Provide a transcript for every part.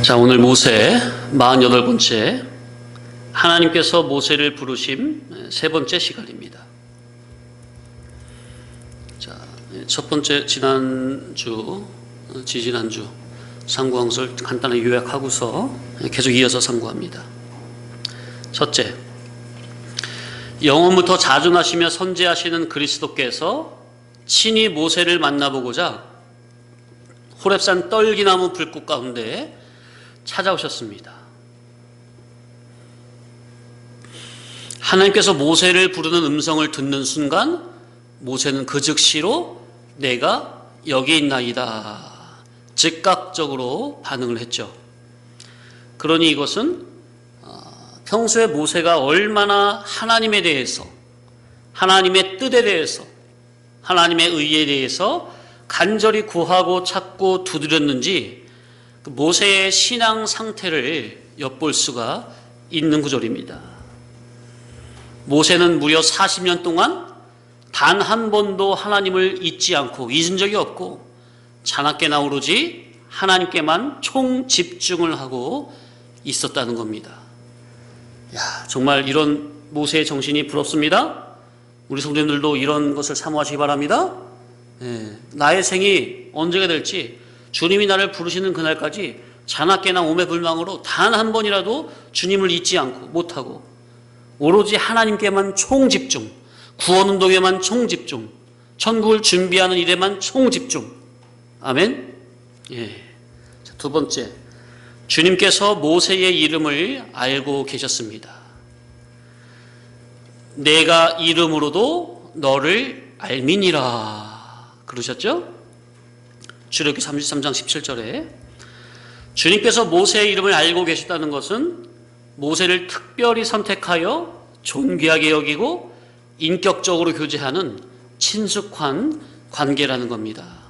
자, 오늘 모세 48번째 하나님께서 모세를 부르심 세 번째 시간입니다. 자, 첫 번째 지지난주 상고항설 간단하게 요약하고서 계속 이어서 상고합니다. 첫째, 영원부터 자존하시며 선지하시는 그리스도께서 친히 모세를 만나보고자 호렙산 떨기나무 불꽃 가운데 찾아오셨습니다. 하나님께서 모세를 부르는 음성을 듣는 순간 모세는 그 즉시로 내가 여기 있나이다 즉각적으로 반응을 했죠. 그러니 이것은 평소에 모세가 얼마나 하나님에 대해서, 하나님의 뜻에 대해서, 하나님의 의에 대해서 간절히 구하고 찾고 두드렸는지 모세의 신앙 상태를 엿볼 수가 있는 구절입니다. 모세는 무려 40년 동안 단 한 번도 하나님을 잊지 않고 잊은 적이 없고 자나깨나 오로지 하나님께만 총 집중을 하고 있었다는 겁니다. 야, 정말 이런 모세의 정신이 부럽습니다. 우리 성도님들도 이런 것을 사모하시기 바랍니다. 나의 생이 언제가 될지 주님이 나를 부르시는 그날까지 자나깨나 오매불망으로 단 한 번이라도 주님을 잊지 않고 못하고 오로지 하나님께만 총집중, 구원운동에만 총집중, 천국을 준비하는 일에만 총집중. 아멘. 자, 두 번째, 주님께서 모세의 이름을 알고 계셨습니다. 내가 이름으로도 너를 알미니라 그러셨죠? 출애굽기 33장 17절에 주님께서 모세의 이름을 알고 계셨다는 것은 모세를 특별히 선택하여 존귀하게 여기고 인격적으로 교제하는 친숙한 관계라는 겁니다.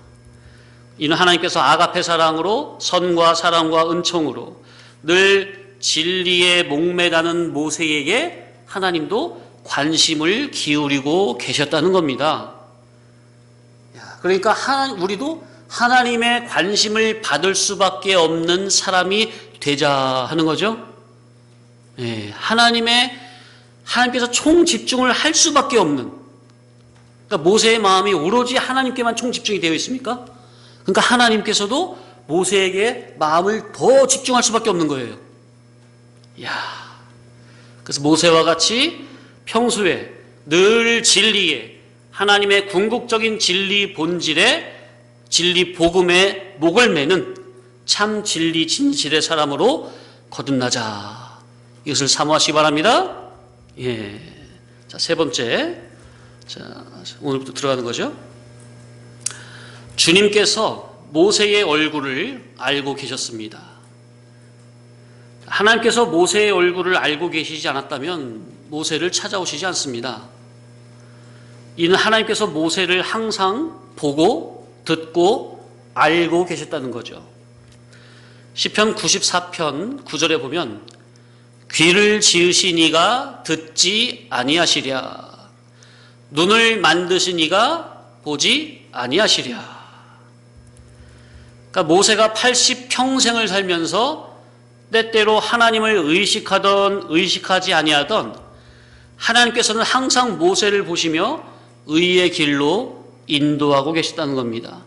이는 하나님께서 아가페 사랑으로 선과 사랑과 은총으로 늘 진리에 목매다는 모세에게 하나님도 관심을 기울이고 계셨다는 겁니다. 그러니까 우리도 하나님의 관심을 받을 수밖에 없는 사람이 되자 하는 거죠. 하나님께서 총 집중을 할 수밖에 없는, 그러니까 모세의 마음이 오로지 하나님께만 총 집중이 되어 있습니까? 그러니까 하나님께서도 모세에게 마음을 더 집중할 수밖에 없는 거예요. 그래서 모세와 같이 평소에 늘 진리에, 하나님의 궁극적인 진리 본질에, 진리 복음에 목을 매는 참 진리 진실의 사람으로 거듭나자. 이것을 사모하시기 바랍니다. 자, 세 번째. 자, 오늘부터 들어가는 거죠. 주님께서 모세의 얼굴을 알고 계셨습니다. 하나님께서 모세의 얼굴을 알고 계시지 않았다면 모세를 찾아오시지 않습니다. 이는 하나님께서 모세를 항상 보고 듣고 알고 계셨다는 거죠. 시편 94편 9절에 보면 귀를 지으신 이가 듣지 아니하시랴, 눈을 만드신 이가 보지 아니하시랴. 그러니까 모세가 80평생을 살면서 때때로 하나님을 의식하던 의식하지 아니하던 하나님께서는 항상 모세를 보시며 의의 길로 인도하고 계시다는 겁니다.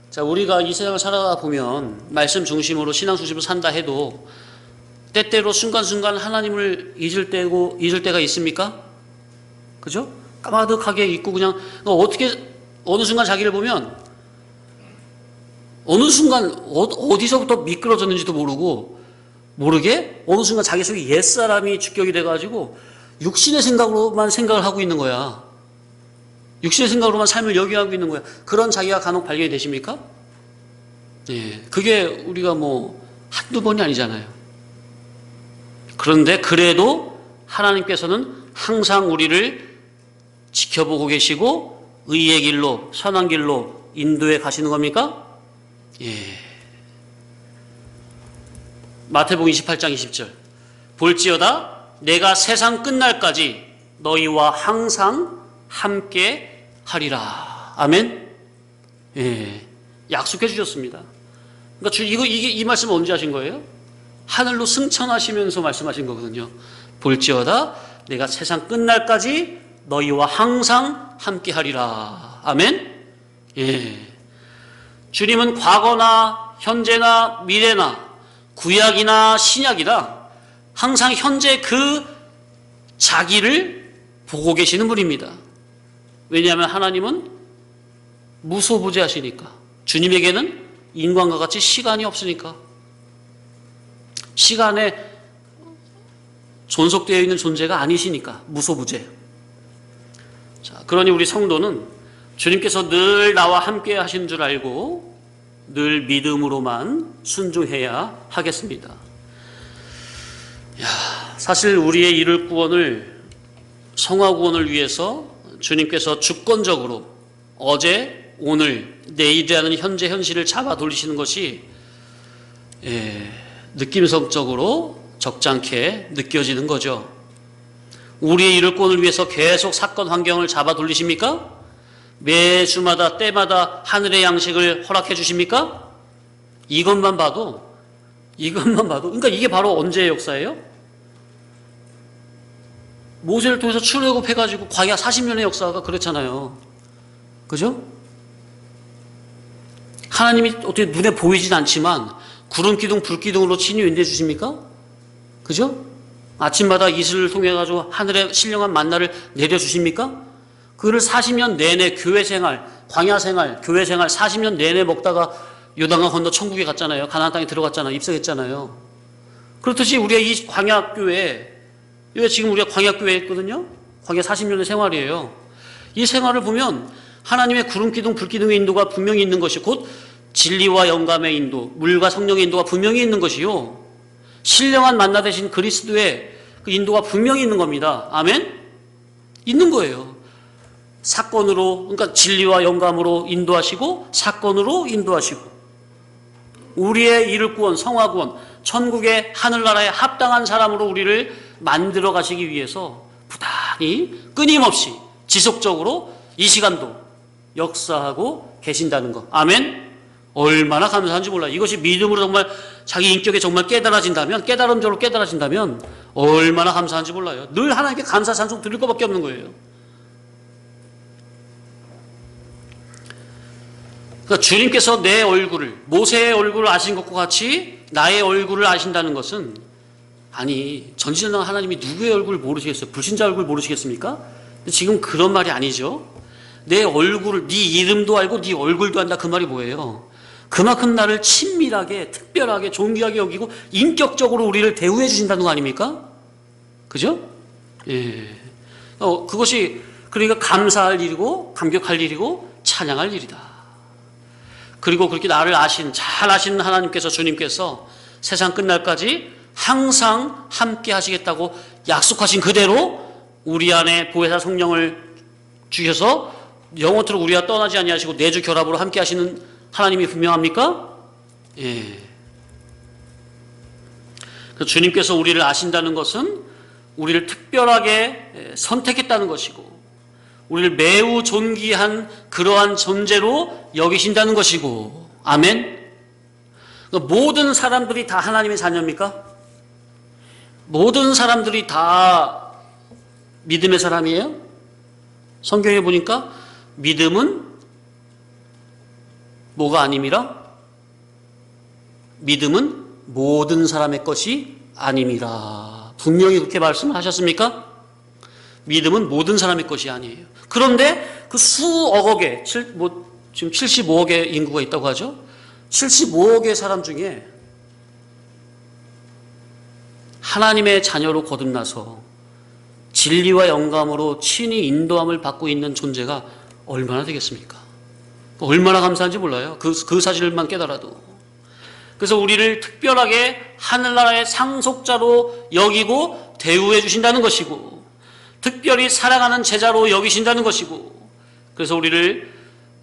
자, 우리가 이 세상을 살아가 보면 말씀 중심으로 신앙 중심으로 산다 해도 때때로 순간순간 하나님을 잊을 때가 있습니까? 그죠? 까마득하게 잊고 그냥 어느 순간 자기를 보면 어느 순간 어디서부터 미끄러졌는지도 모르게 어느 순간 자기 속에 옛사람이 주격이 돼가지고 육신의 생각으로만 생각을 하고 있는 거야. 육신의 생각으로만 삶을 여기하고 있는 거야. 그런 자기가 간혹 발견이 되십니까? 그게 우리가 한두 번이 아니잖아요. 그런데 그래도 하나님께서는 항상 우리를 지켜보고 계시고 의의 길로, 선한 길로 인도해 가시는 겁니까? 마태복음 28장 20절. 볼지어다 내가 세상 끝날까지 너희와 항상 함께 하리라. 아멘. 약속해 주셨습니다. 그러니까 이 말씀은 언제 하신 거예요? 하늘로 승천하시면서 말씀하신 거거든요. 볼지어다 내가 세상 끝날까지 너희와 항상 함께하리라. 아멘. 예. 주님은 과거나 현재나 미래나 구약이나 신약이나 항상 현재 그 자기를 보고 계시는 분입니다. 왜냐하면 하나님은 무소부재하시니까. 주님에게는 인간과 같이 시간이 없으니까. 시간에 존속되어 있는 존재가 아니시니까 무소부재. 자, 그러니 우리 성도는 주님께서 늘 나와 함께 하시는 줄 알고 늘 믿음으로만 순종해야 하겠습니다. 사실 우리의 이룰 구원을, 성화 구원을 위해서 주님께서 주권적으로 어제, 오늘, 내일이라는 현재 현실을 잡아 돌리시는 것이 느낌성적으로 적잖게 느껴지는 거죠. 우리의 이룰 구원을 위해서 계속 사건 환경을 잡아 돌리십니까? 매 주마다 때마다 하늘의 양식을 허락해 주십니까? 이것만 봐도 그러니까 이게 바로 언제의 역사예요? 모세를 통해서 출애굽해가지고 광야 40년의 역사가 그렇잖아요. 그죠? 하나님이 어떻게 눈에 보이진 않지만 구름 기둥, 불 기둥으로 친히 인도해 주십니까? 그죠? 아침마다 이슬을 통해 가지고 하늘에 신령한 만나를 내려 주십니까? 그를 40년 내내 교회 생활, 광야 생활, 교회 생활 40년 내내 먹다가 요단강 건너 천국에 갔잖아요. 가나안 땅에 들어갔잖아요. 입성했잖아요. 그렇듯이 우리가 이 광야 교회, 지금 우리가 광야 교회에 있거든요. 광야 40년의 생활이에요. 이 생활을 보면 하나님의 구름 기둥, 불 기둥의 인도가 분명히 있는 것이 곧 진리와 영감의 인도, 물과 성령의 인도가 분명히 있는 것이요. 신령한 만나 되신 그리스도의 그 인도가 분명히 있는 겁니다. 아멘? 있는 거예요. 사건으로, 그러니까 진리와 영감으로 인도하시고 사건으로 인도하시고 우리의 이룰 구원, 성화 구원, 천국의 하늘나라에 합당한 사람으로 우리를 만들어 가시기 위해서 부단히 끊임없이 지속적으로 이 시간도 역사하고 계신다는 것. 아멘? 얼마나 감사한지 몰라요. 이것이 믿음으로 정말 자기 인격에 정말 깨달음적으로 깨달아진다면 얼마나 감사한지 몰라요. 늘 하나님께 감사 찬송 드릴 것밖에 없는 거예요. 그러니까 주님께서 내 얼굴을, 모세의 얼굴을 아신 것과 같이 나의 얼굴을 아신다는 것은, 아니 전지전능 하나님이 누구의 얼굴을 모르시겠어요? 불신자 얼굴 모르시겠습니까? 근데 지금 그런 말이 아니죠. 내 얼굴을, 네 이름도 알고 네 얼굴도 안다, 그 말이 뭐예요? 그만큼 나를 친밀하게, 특별하게, 존귀하게 여기고 인격적으로 우리를 대우해 주신다는 거 아닙니까? 그죠? 예. 그것이 그러니까 감사할 일이고 감격할 일이고 찬양할 일이다. 그리고 그렇게 나를 잘 아시는 하나님께서, 주님께서 세상 끝날까지 항상 함께 하시겠다고 약속하신 그대로 우리 안에 보혜사 성령을 주셔서 영원토록 우리와 떠나지 아니하시고 내주 결합으로 함께 하시는 하나님이 분명합니까? 예. 주님께서 우리를 아신다는 것은 우리를 특별하게 선택했다는 것이고 우리를 매우 존귀한 그러한 존재로 여기신다는 것이고, 아멘? 모든 사람들이 다 하나님의 자녀입니까? 모든 사람들이 다 믿음의 사람이에요? 성경에 보니까 믿음은 뭐가 아님이라? 믿음은 모든 사람의 것이 아님이라. 분명히 그렇게 말씀을 하셨습니까? 믿음은 모든 사람의 것이 아니에요. 그런데 그 수억여 개, 지금 75억의 인구가 있다고 하죠? 75억의 사람 중에 하나님의 자녀로 거듭나서 진리와 영감으로 친히 인도함을 받고 있는 존재가 얼마나 되겠습니까? 얼마나 감사한지 몰라요. 그 사실만 깨달아도. 그래서 우리를 특별하게 하늘나라의 상속자로 여기고 대우해 주신다는 것이고, 특별히 사랑하는 제자로 여기신다는 것이고, 그래서 우리를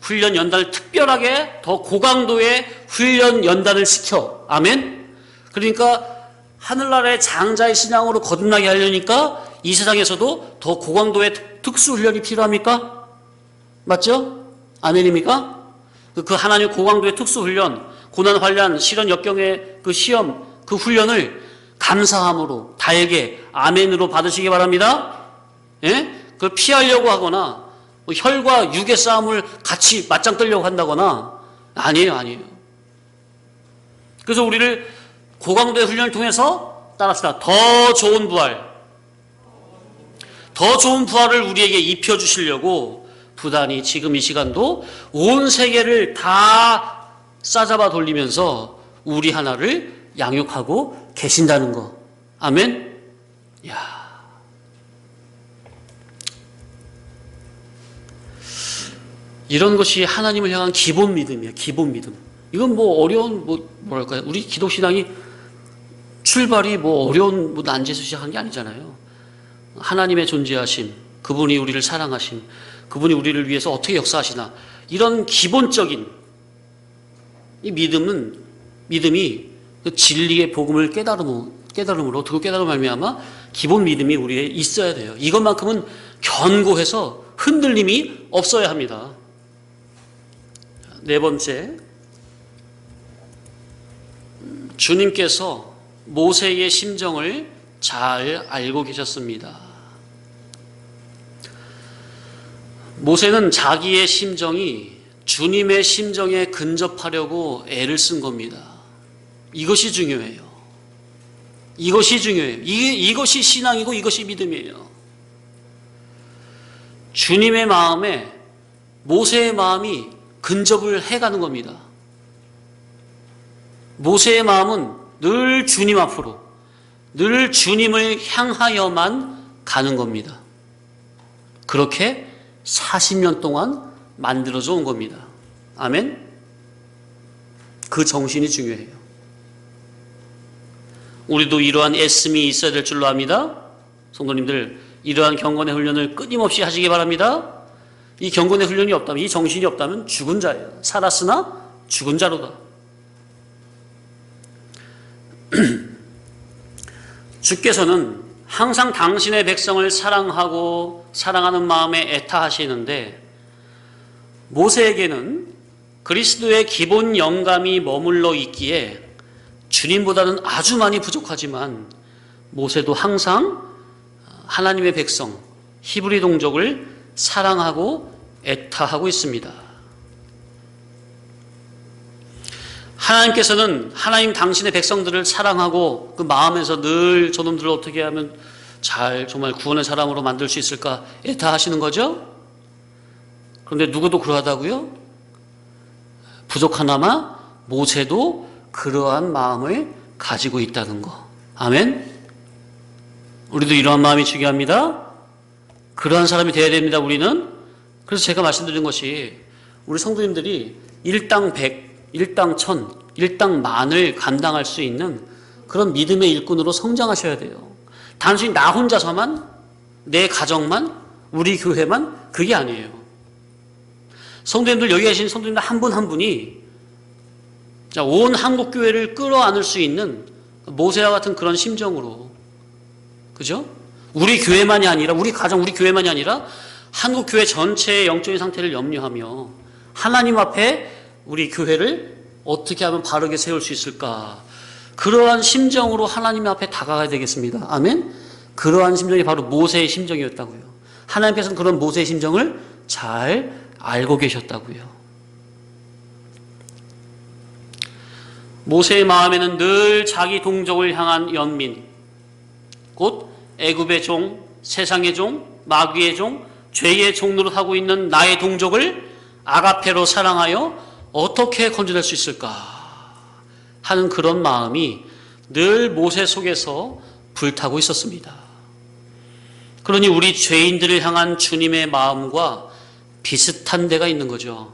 훈련 연단을 특별하게 더 고강도의 훈련 연단을 시켜. 아멘? 그러니까 하늘나라의 장자의 신앙으로 거듭나게 하려니까 이 세상에서도 더 고강도의 특수 훈련이 필요합니까? 맞죠? 아멘입니까? 그 하나님의 고강도의 특수 훈련, 고난 환난, 시련 역경의 그 시험, 그 훈련을 감사함으로 달게 아멘으로 받으시기 바랍니다. 예? 그걸 피하려고 하거나 뭐 혈과 육의 싸움을 같이 맞짱 뜨려고 한다거나 아니에요. 그래서 우리를 고강도의 훈련을 통해서 따라합시다. 더 좋은 부활을 우리에게 입혀주시려고 부단히 지금 이 시간도 온 세계를 다 싸잡아 돌리면서 우리 하나를 양육하고 계신다는 거. 아멘? 야. 이런 것이 하나님을 향한 기본 믿음이에요. 기본 믿음. 이건 뭐 어려운 뭐랄까요? 우리 기독 신앙이 출발이 뭐 어려운 난제에서 시작한 게 아니잖아요. 하나님의 존재하심, 그분이 우리를 사랑하심, 그분이 우리를 위해서 어떻게 역사하시나, 이런 기본적인 이 믿음이 그 진리의 복음을 깨달음으로 듣고 깨달음으로 말미암아 기본 믿음이 우리에 있어야 돼요. 이것만큼은 견고해서 흔들림이 없어야 합니다. 네 번째, 주님께서 모세의 심정을 잘 알고 계셨습니다. 모세는 자기의 심정이 주님의 심정에 근접하려고 애를 쓴 겁니다. 이것이 중요해요. 이것이 신앙이고 이것이 믿음이에요. 주님의 마음에 모세의 마음이 근접을 해가는 겁니다. 모세의 마음은 늘 주님 앞으로, 늘 주님을 향하여만 가는 겁니다. 그렇게 40년 동안 만들어져 온 겁니다. 아멘? 그 정신이 중요해요. 우리도 이러한 애씀이 있어야 될 줄로 압니다. 성도님들, 이러한 경건의 훈련을 끊임없이 하시기 바랍니다. 이 경건의 훈련이 없다면, 이 정신이 없다면 죽은 자예요. 살았으나 죽은 자로다. 주께서는 항상 당신의 백성을 사랑하고 사랑하는 마음에 애타하시는데, 모세에게는 그리스도의 기본 영감이 머물러 있기에 주님보다는 아주 많이 부족하지만 모세도 항상 하나님의 백성 히브리 동족을 사랑하고 애타하고 있습니다. 하나님께서는 하나님 당신의 백성들을 사랑하고 그 마음에서 늘 저놈들을 어떻게 하면 잘 정말 구원의 사람으로 만들 수 있을까 애타하시는 거죠. 그런데 누구도 그러하다고요? 부족하나마 모세도 그러한 마음을 가지고 있다는 거. 아멘. 우리도 이러한 마음이 중요합니다. 그러한 사람이 되어야 됩니다. 우리는. 그래서 제가 말씀드린 것이 우리 성도님들이 일당 100, 일당 1000, 일당 만을 감당할 수 있는 그런 믿음의 일꾼으로 성장하셔야 돼요. 단순히 나 혼자서만, 내 가정만, 우리 교회만, 그게 아니에요. 성도님들, 여기 계신 성도님들 한 분 한 분이 온 한국교회를 끌어안을 수 있는 모세와 같은 그런 심정으로, 그죠? 우리 교회만이 아니라, 우리 가정, 우리 교회만이 아니라 한국교회 전체의 영적인 상태를 염려하며 하나님 앞에 우리 교회를 어떻게 하면 바르게 세울 수 있을까? 그러한 심정으로 하나님 앞에 다가가야 되겠습니다. 아멘? 그러한 심정이 바로 모세의 심정이었다고요. 하나님께서는 그런 모세의 심정을 잘 알고 계셨다고요. 모세의 마음에는 늘 자기 동족을 향한 연민, 곧 애굽의 종, 세상의 종, 마귀의 종, 죄의 종 노릇하고 있는 나의 동족을 아가페로 사랑하여 어떻게 건져낼 수 있을까 하는 그런 마음이 늘 모세 속에서 불타고 있었습니다. 그러니 우리 죄인들을 향한 주님의 마음과 비슷한 데가 있는 거죠.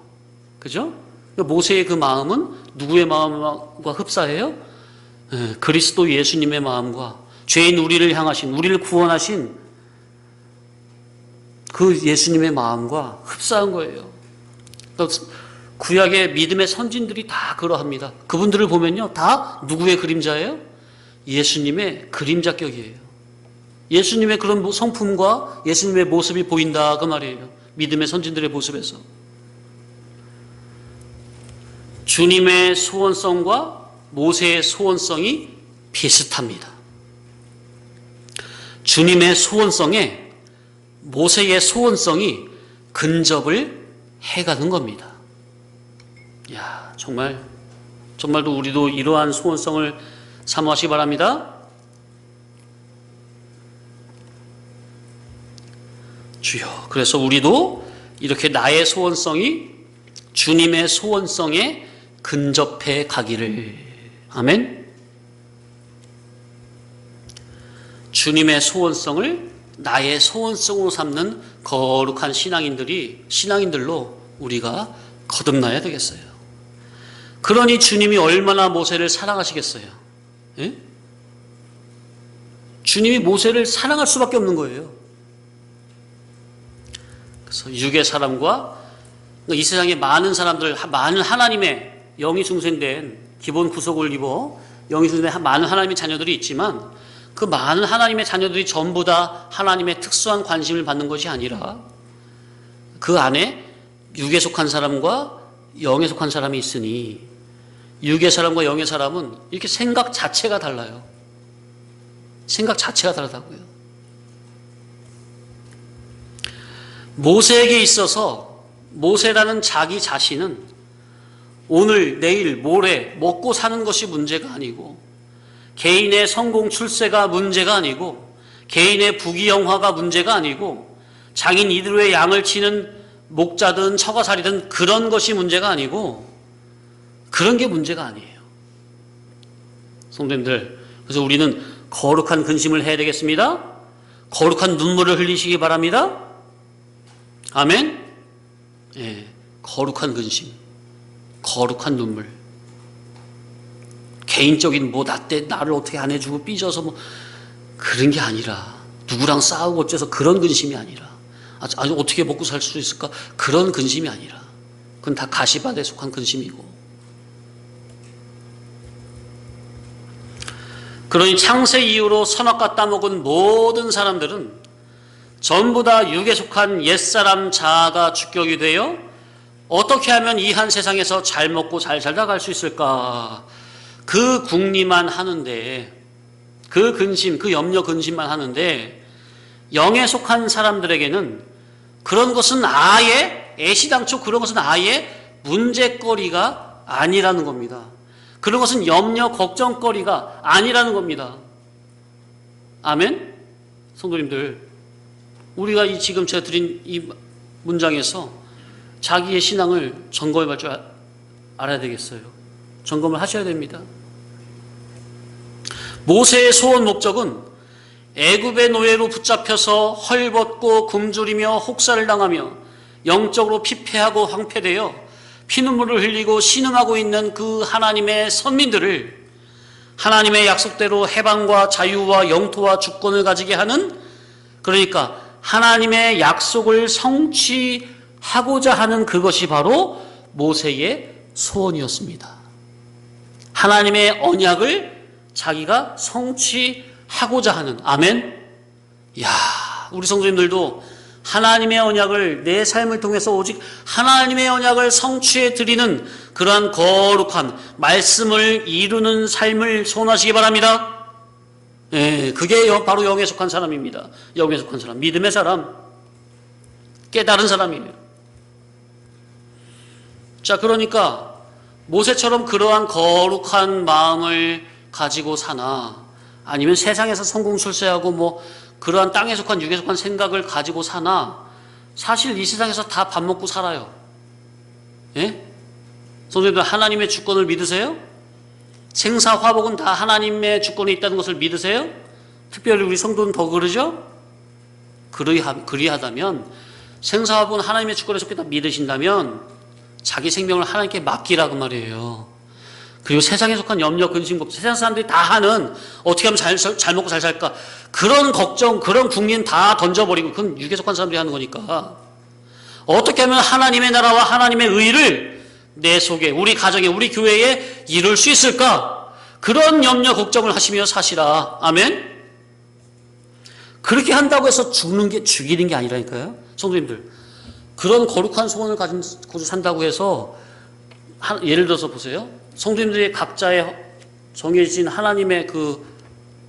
그죠? 모세의 그 마음은 누구의 마음과 흡사해요? 그리스도 예수님의 마음과 죄인 우리를 향하신, 우리를 구원하신 그 예수님의 마음과 흡사한 거예요. 구약의 믿음의 선진들이 다 그러합니다. 그분들을 보면요, 다 누구의 그림자예요? 예수님의 그림자격이에요. 예수님의 그런 성품과 예수님의 모습이 보인다 그 말이에요. 믿음의 선진들의 모습에서. 주님의 소원성과 모세의 소원성이 비슷합니다. 주님의 소원성에 모세의 소원성이 근접을 해가는 겁니다. 야, 정말도 우리도 이러한 소원성을 사모하시기 바랍니다. 주여, 그래서 우리도 이렇게 나의 소원성이 주님의 소원성에 근접해 가기를. 아멘. 주님의 소원성을 나의 소원성으로 삼는 거룩한 신앙인들로 우리가 거듭나야 되겠어요. 그러니 주님이 얼마나 모세를 사랑하시겠어요? 예? 주님이 모세를 사랑할 수밖에 없는 거예요. 그래서 육의 사람과 이 세상에 많은 사람들, 많은 하나님의 영이 중생된 기본 구속을 입어 영이 중생된 많은 하나님의 자녀들이 있지만 그 많은 하나님의 자녀들이 전부 다 하나님의 특수한 관심을 받는 것이 아니라 그 안에 육에 속한 사람과 영에 속한 사람이 있으니 육의 사람과 영의 사람은 이렇게 생각 자체가 달라요. 생각 자체가 다르다고요. 모세에게 있어서 모세라는 자기 자신은 오늘, 내일, 모레 먹고 사는 것이 문제가 아니고 개인의 성공 출세가 문제가 아니고 개인의 부귀영화가 문제가 아니고 장인 이드로의 양을 치는 목자든 처가살이든 그런 것이 문제가 아니고 그런 게 문제가 아니에요. 성도님들, 그래서 우리는 거룩한 근심을 해야 되겠습니다. 거룩한 눈물을 흘리시기 바랍니다. 아멘. 예, 거룩한 근심, 거룩한 눈물. 개인적인 나를 어떻게 안 해주고 삐져서 그런 게 아니라 누구랑 싸우고 어째서 그런 근심이 아니라 아주 어떻게 먹고 살 수 있을까 그런 근심이 아니라 그건 다 가시밭에 속한 근심이고. 그러니 창세 이후로 선악과 따먹은 모든 사람들은 전부 다 육에 속한 옛사람 자아가 주격이 되어 어떻게 하면 이 한 세상에서 잘 먹고 잘 살다 갈 수 있을까 그 궁리만 하는데, 그 근심, 그 염려 근심만 하는데 영에 속한 사람들에게는 그런 것은 아예 애시당초 그런 것은 아예 문제거리가 아니라는 겁니다. 그런 것은 염려 걱정거리가 아니라는 겁니다. 아멘. 성도님들, 우리가 지금 제가 드린 이 문장에서 자기의 신앙을 점검해 볼 줄 알아야 되겠어요. 점검을 하셔야 됩니다. 모세의 소원 목적은 애굽의 노예로 붙잡혀서 헐벗고 굶주리며 혹사를 당하며 영적으로 피폐하고 황폐되어 피눈물을 흘리고 신음하고 있는 그 하나님의 선민들을 하나님의 약속대로 해방과 자유와 영토와 주권을 가지게 하는, 그러니까 하나님의 약속을 성취하고자 하는 그것이 바로 모세의 소원이었습니다. 하나님의 언약을 자기가 성취하고자 하는. 아멘. 야, 우리 성도님들도 하나님의 언약을 내 삶을 통해서 오직 하나님의 언약을 성취해 드리는 그러한 거룩한 말씀을 이루는 삶을 소원하시기 바랍니다. 예, 그게 바로 영에 속한 사람입니다. 영에 속한 사람, 믿음의 사람, 깨달은 사람이에요. 자, 그러니까 모세처럼 그러한 거룩한 마음을 가지고 사나, 아니면 세상에서 성공 출세하고 그러한 땅에 속한 육에 속한 생각을 가지고 사나, 사실 이 세상에서 다 밥 먹고 살아요. 예? 성도님들, 하나님의 주권을 믿으세요? 생사화복은 다 하나님의 주권에 있다는 것을 믿으세요? 특별히 우리 성도는 더 그러죠? 그리하다면, 생사화복은 하나님의 주권에 속해 다 믿으신다면 자기 생명을 하나님께 맡기라고 말이에요. 그리고 세상에 속한 염려, 근심, 걱정, 세상 사람들이 다 하는 어떻게 하면 잘 먹고 잘 살까 그런 걱정, 그런 궁리는 다 던져버리고, 그건 육에 속한 사람들이 하는 거니까 어떻게 하면 하나님의 나라와 하나님의 의를 내 속에, 우리 가정에, 우리 교회에 이룰 수 있을까, 그런 염려 걱정을 하시며 사시라. 아멘. 그렇게 한다고 해서 죽이는 게 아니라니까요. 성도님들, 그런 거룩한 소원을 가지고 산다고 해서 예를 들어서 보세요. 성도님들이 각자의 정해진 하나님의 그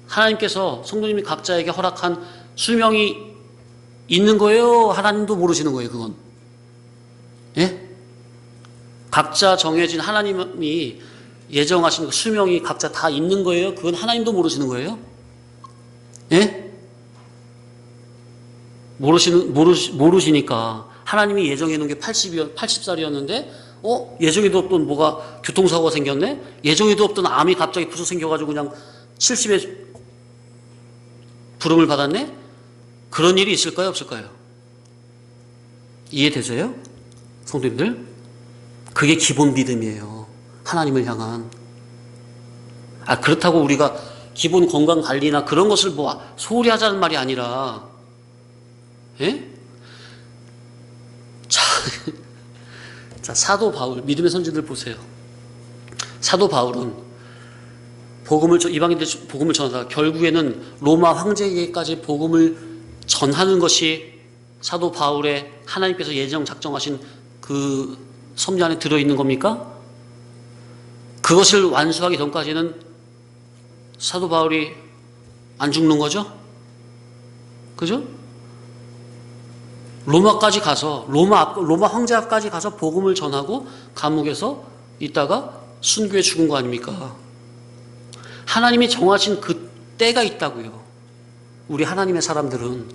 하나님께서 성도님이 각자에게 허락한 수명이 있는 거예요? 하나님도 모르시는 거예요, 그건? 예? 각자 정해진 하나님이 예정하신 그 수명이 각자 다 있는 거예요? 그건 하나님도 모르시는 거예요? 예? 모르시니까 하나님이 예정해 놓은 게 80살이었는데 예정에도 없던 뭐가 교통사고가 생겼네? 예정에도 없던 암이 갑자기 부서 생겨가지고 그냥 70에 부름을 받았네? 그런 일이 있을까요? 없을까요? 이해되세요? 성도님들? 그게 기본 믿음이에요. 하나님을 향한. 그렇다고 우리가 기본 건강 관리나 그런 것을 뭐 소홀히 하자는 말이 아니라, 예? 자, 사도 바울, 믿음의 선지들 보세요. 사도 바울은 이방인들 복음을 전하다가 결국에는 로마 황제에게까지 복음을 전하는 것이 사도 바울의 하나님께서 예정 작정하신 그 섭리 안에 들어있는 겁니까? 그것을 완수하기 전까지는 사도 바울이 안 죽는 거죠? 그죠? 로마까지 가서 로마 황제 앞까지 가서 복음을 전하고 감옥에서 있다가 순교에 죽은 거 아닙니까? 하나님이 정하신 그 때가 있다고요. 우리 하나님의 사람들은,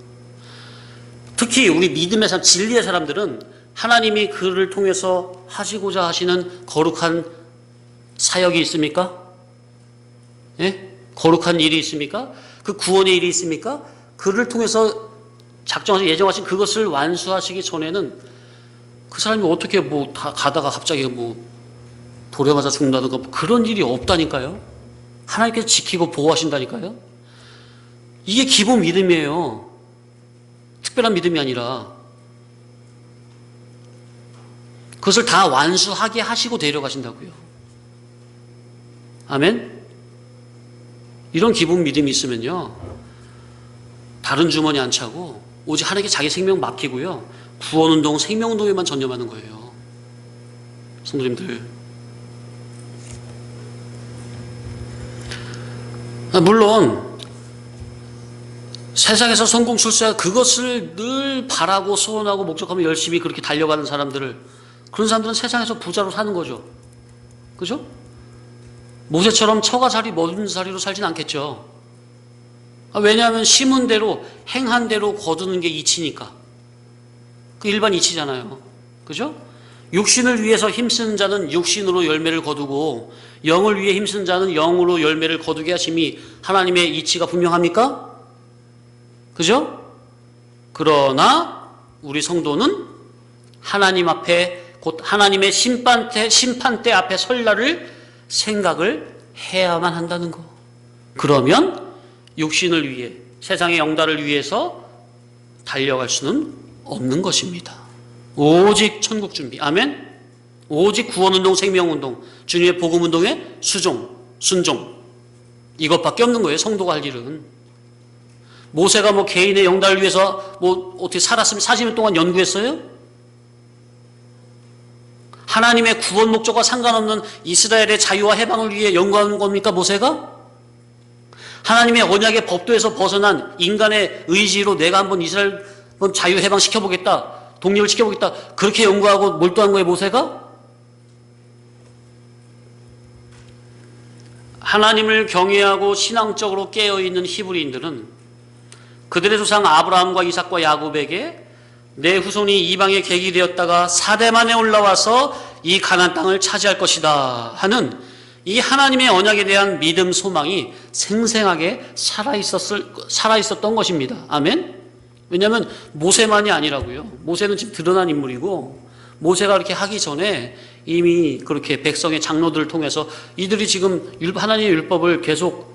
특히 우리 믿음의 사람, 진리의 사람들은 하나님이 그를 통해서 하시고자 하시는 거룩한 사역이 있습니까? 예? 거룩한 일이 있습니까? 그 구원의 일이 있습니까? 그를 통해서 작정하신 예정하신 그것을 완수하시기 전에는 그 사람이 어떻게 뭐 가다가 갑자기 뭐 돌에 맞아 죽는다든가 그런 일이 없다니까요. 하나님께서 지키고 보호하신다니까요. 이게 기본 믿음이에요. 특별한 믿음이 아니라 그것을 다 완수하게 하시고 데려가신다고요. 아멘? 이런 기본 믿음이 있으면요, 다른 주머니 안 차고 오직 하나님께 자기 생명 맡기고요, 구원운동, 생명운동에만 전념하는 거예요. 성도님들, 물론 세상에서 성공 출세 그것을 늘 바라고 소원하고 목적하며 열심히 그렇게 달려가는 사람들을, 그런 사람들은 세상에서 부자로 사는 거죠. 그죠? 모세처럼 처가살이 먼살이로 살진 않겠죠. 왜냐하면 심은 대로 행한 대로 거두는 게 이치니까. 그 일반 이치잖아요. 그죠? 육신을 위해서 힘쓰는 자는 육신으로 열매를 거두고 영을 위해 힘쓰는 자는 영으로 열매를 거두게 하심이 하나님의 이치가 분명합니까? 그죠? 그러나 우리 성도는 하나님 앞에, 곧 하나님의 심판대 앞에 설 날을 생각을 해야만 한다는 거. 그러면 육신을 위해, 세상의 영달을 위해서 달려갈 수는 없는 것입니다. 오직 천국 준비. 아멘? 오직 구원운동, 생명운동, 주님의 복음운동의 수종, 순종. 이것밖에 없는 거예요, 성도가 할 일은. 모세가 뭐 개인의 영달을 위해서 뭐 어떻게 살았으면 40년 동안 연구했어요? 하나님의 구원 목적과 상관없는 이스라엘의 자유와 해방을 위해 연구한 겁니까, 모세가? 하나님의 언약의 법도에서 벗어난 인간의 의지로 내가 한번 이스라엘 자유 해방 시켜보겠다, 독립을 시켜보겠다, 그렇게 연구하고 몰두한 거예요, 모세가? 하나님을 경외하고 신앙적으로 깨어있는 히브리인들은 그들의 조상 아브라함과 이삭과 야곱에게 내 후손이 이방의 객이 되었다가 4대 만에 올라와서 이 가나안 땅을 차지할 것이다 하는 이 하나님의 언약에 대한 믿음, 소망이 생생하게 살아있었던 것입니다. 아멘? 왜냐하면 모세만이 아니라고요. 모세는 지금 드러난 인물이고, 모세가 그렇게 하기 전에 이미 그렇게 백성의 장로들을 통해서 이들이 지금 하나님의 율법을 계속,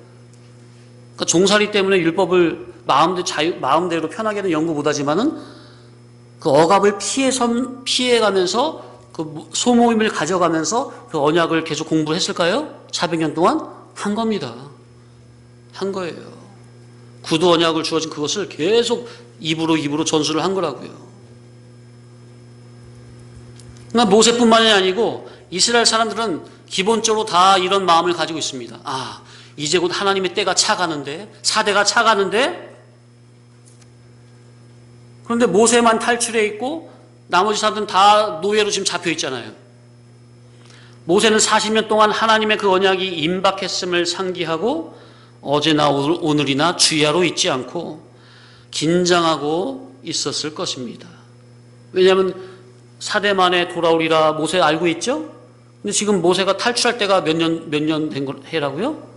그러니까 종살이 때문에 율법을 마음대로 편하게는 연구 못하지만은 그 억압을 피해가면서 그 소모임을 가져가면서 그 언약을 계속 공부했을까요? 400년 동안 한 겁니다. 한 거예요. 구두 언약을 주어진 그것을 계속 입으로 전수를 한 거라고요. 그러니까 모세뿐만이 아니고 이스라엘 사람들은 기본적으로 다 이런 마음을 가지고 있습니다. 이제 곧 하나님의 때가 차가는데, 사대가 차가는데, 그런데 모세만 탈출해 있고 나머지 사람들은 다 노예로 지금 잡혀 있잖아요. 모세는 40년 동안 하나님의 그 언약이 임박했음을 상기하고 어제나 오늘이나 주야로 있지 않고 긴장하고 있었을 것입니다. 왜냐하면 사대 만에 돌아오리라 모세 알고 있죠? 근데 지금 모세가 탈출할 때가 몇 년 된 해라고요?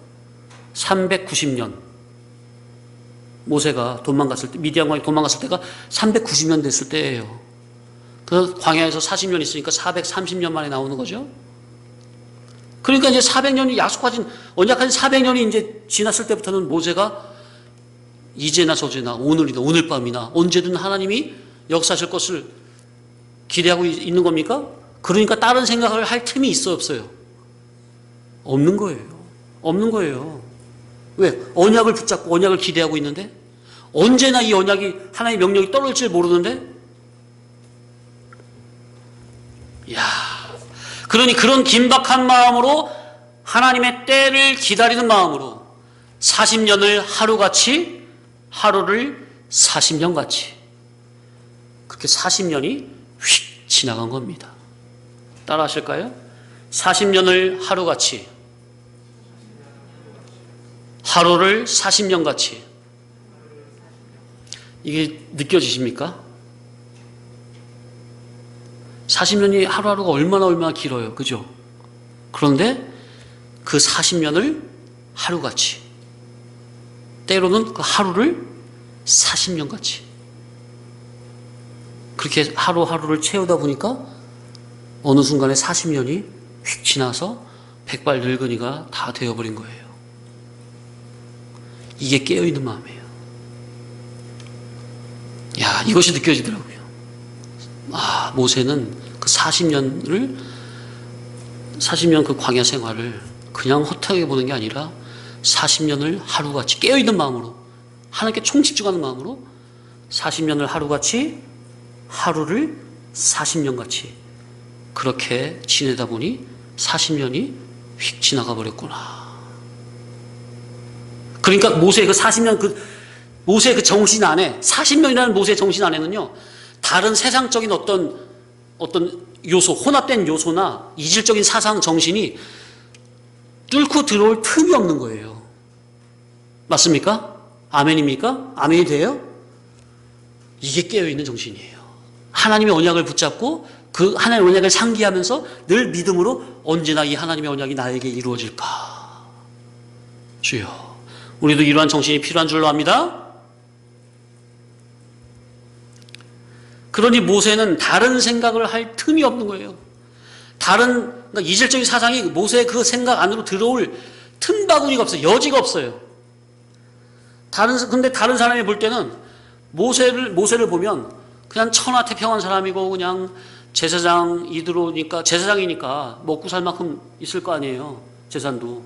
390년. 모세가 도망갔을 때, 미디안 광야에 도망갔을 때가 390년 됐을 때예요. 그 광야에서 40년 있으니까 430년 만에 나오는 거죠. 그러니까 이제 400년이 약속하신, 언약하신 400년이 이제 지났을 때부터는 모세가 이제나 저제나 오늘이나 오늘 밤이나 언제든 하나님이 역사하실 것을 기대하고 있는 겁니까? 그러니까 다른 생각을 할 틈이 있어요, 없어요? 없는 거예요. 없는 거예요. 왜? 언약을 붙잡고 언약을 기대하고 있는데 언제나 이 언약이 하나님의 명령이 떨어질지 모르는데 그러니 그런 긴박한 마음으로 하나님의 때를 기다리는 마음으로 40년을 하루같이 하루를 40년같이 그렇게 40년이 휙 지나간 겁니다. 따라 하실까요? 40년을 하루같이 하루를 40년같이 이게 느껴지십니까? 40년이 하루하루가 얼마나 길어요. 그죠? 그런데 그 40년을 하루같이 때로는 그 하루를 40년같이 그렇게 하루하루를 채우다 보니까 어느 순간에 40년이 휙 지나서 백발 늙은이가 다 되어버린 거예요. 이게 깨어있는 마음이에요. 이것이 느껴지더라고요. 모세는 그 40년 그 광야 생활을 그냥 허탕하게 보는 게 아니라 40년을 하루같이 깨어있는 마음으로 하나님께 총집중하는 마음으로 40년을 하루같이 하루를 40년같이 그렇게 지내다 보니 40년이 휙 지나가 버렸구나. 그러니까 모세의 그 40년 모세의 그 정신 안에 40년이라는 모세의 정신 안에는요 다른 세상적인 어떤 요소, 혼합된 요소나 이질적인 사상 정신이 뚫고 들어올 틈이 없는 거예요. 맞습니까? 아멘입니까? 아멘이 돼요? 이게 깨어있는 정신이에요. 하나님의 언약을 붙잡고 그 하나님의 언약을 상기하면서 늘 믿음으로 언제나 이 하나님의 언약이 나에게 이루어질까. 주여, 우리도 이러한 정신이 필요한 줄로 압니다. 그러니 모세는 다른 생각을 할 틈이 없는 거예요. 그러니까 이질적인 사상이 모세의 그 생각 안으로 들어올 틈바구니가 없어요. 여지가 없어요. 근데 다른 사람이 볼 때는 모세를 보면 그냥 천하태평한 사람이고 그냥 제사장이니까 먹고 살 만큼 있을 거 아니에요. 재산도.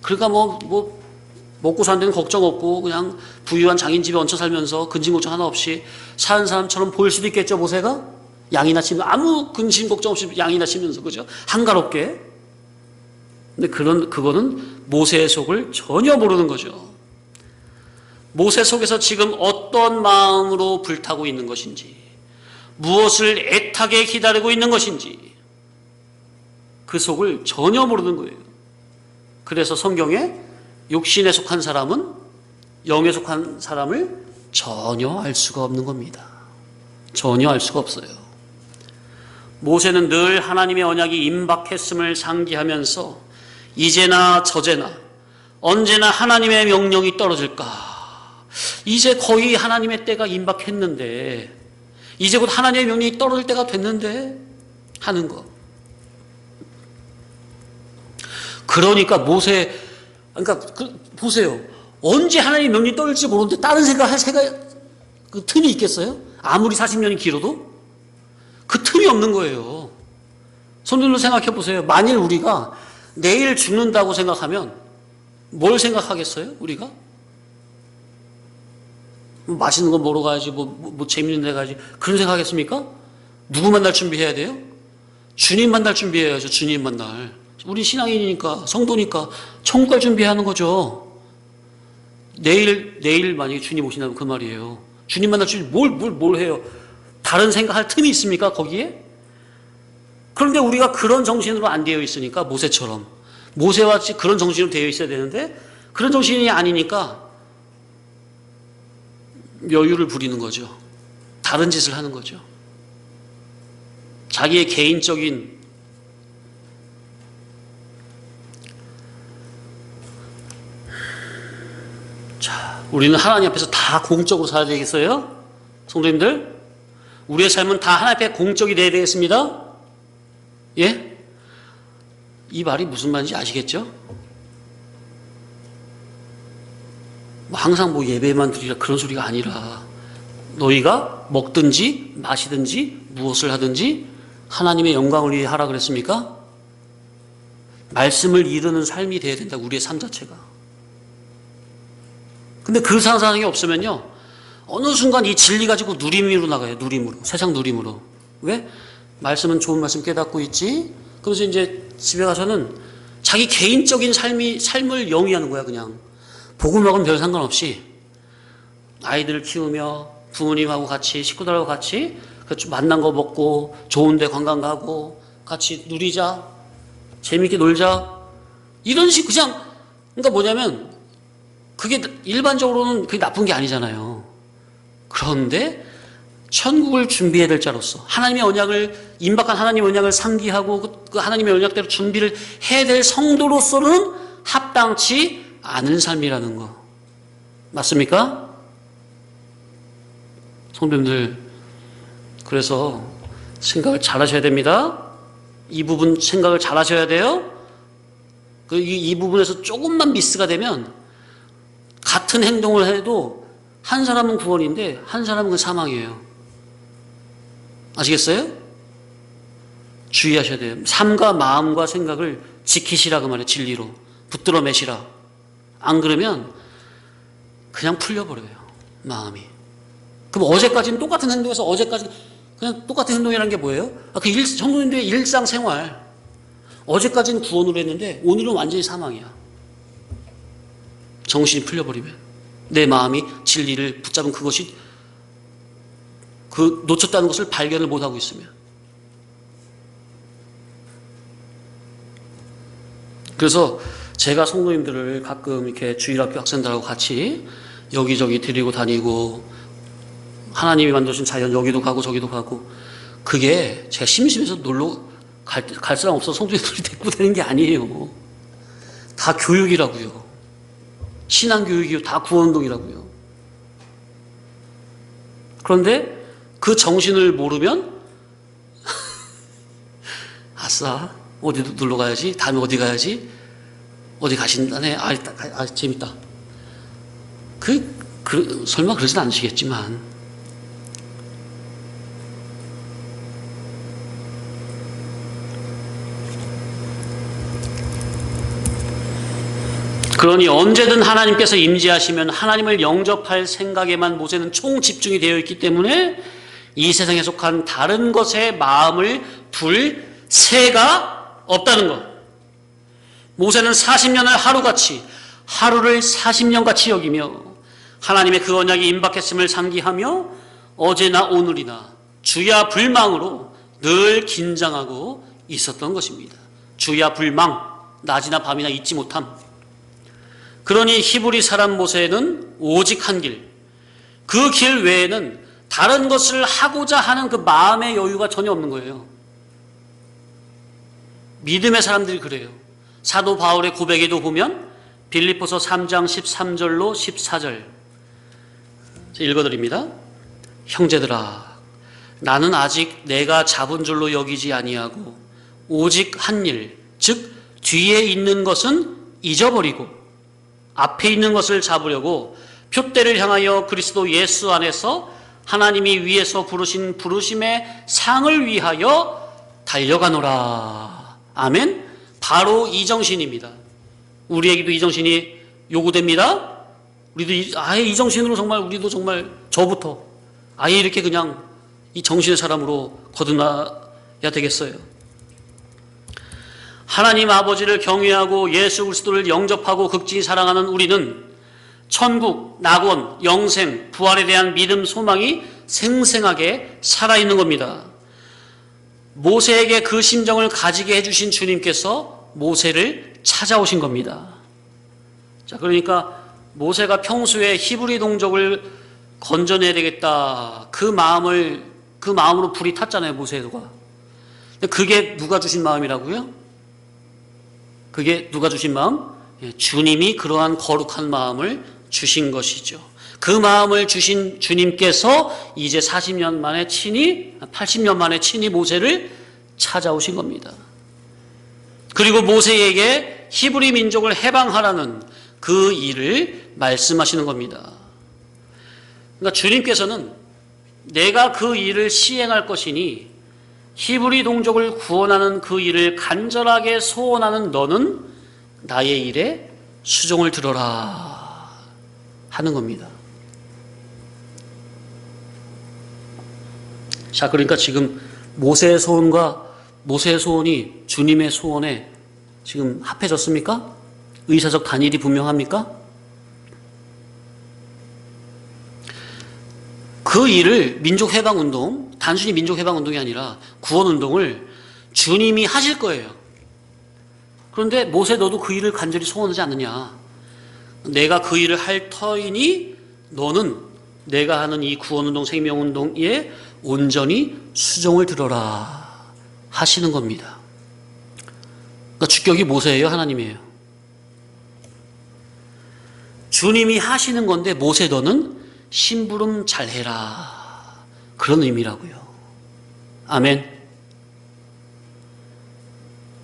그러니까 먹고 사는 데는 걱정 없고 그냥 부유한 장인 집에 얹혀 살면서 근심 걱정 하나 없이 사는 사람처럼 보일 수도 있겠죠. 모세가 양이나 치면 아무 근심 걱정 없이 양이나 치면서 그죠? 한가롭게. 근데 그거는 모세의 속을 전혀 모르는 거죠. 모세 속에서 지금 어떤 마음으로 불타고 있는 것인지, 무엇을 애타게 기다리고 있는 것인지 그 속을 전혀 모르는 거예요. 그래서 성경에 육신에 속한 사람은 영에 속한 사람을 전혀 알 수가 없는 겁니다. 전혀 알 수가 없어요. 모세는 늘 하나님의 언약이 임박했음을 상기하면서 이제나 저제나 언제나 하나님의 명령이 떨어질까. 이제 거의 하나님의 때가 임박했는데 이제 곧 하나님의 명령이 떨어질 때가 됐는데 하는 거. 그러니까 보세요. 언제 하나님의 명령이 떨어질지 모르는데 다른 생각할 그 틈이 있겠어요? 아무리 40년이 길어도 그 틈이 없는 거예요. 손들로 생각해 보세요. 만일 우리가 내일 죽는다고 생각하면 뭘 생각하겠어요? 우리가? 맛있는 거 먹으러 가야지, 재밌는 데 가야지. 그런 생각 하겠습니까? 누구 만날 준비해야 돼요? 주님 만날 준비해야죠. 주님 만날. 우리 신앙인이니까, 성도니까 천국 갈 준비하는 거죠. 내일 만약에 주님 오신다면 그 말이에요. 주님 만날 줄 뭘 해요? 다른 생각할 틈이 있습니까? 거기에? 그런데 우리가 그런 정신으로 안 되어 있으니까, 모세처럼. 모세와 같이 그런 정신으로 되어 있어야 되는데, 그런 정신이 아니니까 여유를 부리는 거죠. 다른 짓을 하는 거죠. 자기의 개인적인 우리는 하나님 앞에서 다 공적으로 살아야 되겠어요? 성도님들? 우리의 삶은 다 하나님 앞에 공적이 되어야 되겠습니다? 예? 이 말이 무슨 말인지 아시겠죠? 항상 예배만 드리라 그런 소리가 아니라 너희가 먹든지 마시든지 무엇을 하든지 하나님의 영광을 위해 하라 그랬습니까? 말씀을 이루는 삶이 되어야 된다. 우리의 삶 자체가. 근데 그 상상이 없으면요, 어느 순간 이 진리 가지고 누림으로 나가요. 누림으로. 세상 누림으로. 왜? 말씀은 좋은 말씀 깨닫고 있지? 그래서 이제 집에 가서는 자기 개인적인 삶을 영위하는 거야, 그냥. 복음하고는 별 상관없이. 아이들을 키우며 부모님하고 같이, 식구들하고 같이 만난 거 먹고, 좋은 데 관광 가고, 같이 누리자, 재밌게 놀자. 이런 식, 그냥, 그러니까 뭐냐면, 그게 일반적으로는 그게 나쁜 게 아니잖아요. 그런데 천국을 준비해야 될 자로서 하나님의 언약을, 임박한 하나님의 언약을 상기하고 그 하나님의 언약대로 준비를 해야 될 성도로서는 합당치 않은 삶이라는 거. 맞습니까? 성도님들, 그래서 생각을 잘 하셔야 됩니다. 이 부분 생각을 잘 하셔야 돼요. 이 부분에서 조금만 미스가 되면 같은 행동을 해도 한 사람은 구원인데 한 사람은 사망이에요. 아시겠어요? 주의하셔야 돼요. 삶과 마음과 생각을 지키시라 그 말이에요. 진리로 붙들어 매시라. 안 그러면 그냥 풀려버려요. 마음이. 그럼 어제까지는 똑같은 행동에서 어제까지 그냥 똑같은 행동이라는 게 뭐예요? 성도님들의 일상생활. 어제까지는 구원으로 했는데 오늘은 완전히 사망이야. 정신이 풀려버리면, 내 마음이 진리를 붙잡은 그것이 놓쳤다는 것을 발견을 못하고 있으면. 그래서 제가 성도님들을 가끔 이렇게 주일학교 학생들하고 같이 여기저기 데리고 다니고, 하나님이 만드신 자연 여기도 가고 저기도 가고, 그게 제가 심심해서 놀러 갈 사람 없어서 성도님들이 데리고 다니는 게 아니에요. 다 교육이라고요. 신앙교육이요. 다 구원운동이라고요. 그런데 그 정신을 모르면 아싸, 어디도 놀러 가야지, 다음에 어디 가야지, 어디 가신다네, 재밌다. 설마 그러진 않으시겠지만, 그러니 언제든 하나님께서 임재하시면 하나님을 영접할 생각에만 모세는 총집중이 되어 있기 때문에 이 세상에 속한 다른 것에 마음을 둘 새가 없다는 것. 모세는 40년을 하루를 40년같이 여기며 하나님의 그 언약이 임박했음을 상기하며 어제나 오늘이나 주야 불망으로 늘 긴장하고 있었던 것입니다. 주야 불망, 낮이나 밤이나 잊지 못함. 그러니 히브리 사람 모세는 오직 한 길, 그 길 외에는 다른 것을 하고자 하는 그 마음의 여유가 전혀 없는 거예요. 믿음의 사람들이 그래요. 사도 바울의 고백에도 보면 빌립보서 3장 13절로 14절 읽어드립니다. 형제들아, 나는 아직 내가 잡은 줄로 여기지 아니하고 오직 한 일, 즉 뒤에 있는 것은 잊어버리고 앞에 있는 것을 잡으려고 표대를 향하여 그리스도 예수 안에서 하나님이 위에서 부르신 부르심의 상을 위하여 달려가노라. 아멘. 바로 이 정신입니다. 우리에게도 이 정신이 요구됩니다. 우리도 아예 이 정신으로 우리도 정말 저부터 아예 이렇게 그냥 이 정신의 사람으로 거듭나야 되겠어요. 하나님 아버지를 경외하고 예수 그리스도를 영접하고 극진히 사랑하는 우리는 천국, 낙원, 영생, 부활에 대한 믿음, 소망이 생생하게 살아있는 겁니다. 모세에게 그 심정을 가지게 해주신 주님께서 모세를 찾아오신 겁니다. 자, 그러니까 모세가 평소에 히브리 동족을 건져내야 되겠다. 그 마음으로 불이 탔잖아요, 모세가. 근데 그게 누가 주신 마음이라고요? 그게 누가 주신 마음? 주님이 그러한 거룩한 마음을 주신 것이죠. 그 마음을 주신 주님께서 이제 80년 만에 80년 만에 친히 모세를 찾아오신 겁니다. 그리고 모세에게 히브리 민족을 해방하라는 그 일을 말씀하시는 겁니다. 그러니까 주님께서는 내가 그 일을 시행할 것이니 히브리 동족을 구원하는 그 일을 간절하게 소원하는 너는 나의 일에 수종을 들어라 하는 겁니다. 자, 그러니까 지금 모세의 소원과 모세의 소원이 주님의 소원에 지금 합해졌습니까? 의사적 단일이 분명합니까? 그 일을 민족해방운동, 단순히 민족해방운동이 아니라 구원운동을 주님이 하실 거예요. 그런데 모세 너도 그 일을 간절히 소원하지 않느냐? 내가 그 일을 할 터이니 너는 내가 하는 이 구원운동, 생명운동에 온전히 수종을 들어라 하시는 겁니다. 그러니까 주격이 모세예요, 하나님이에요? 주님이 하시는 건데 모세 너는 심부름 잘해라 그런 의미라고요. 아멘.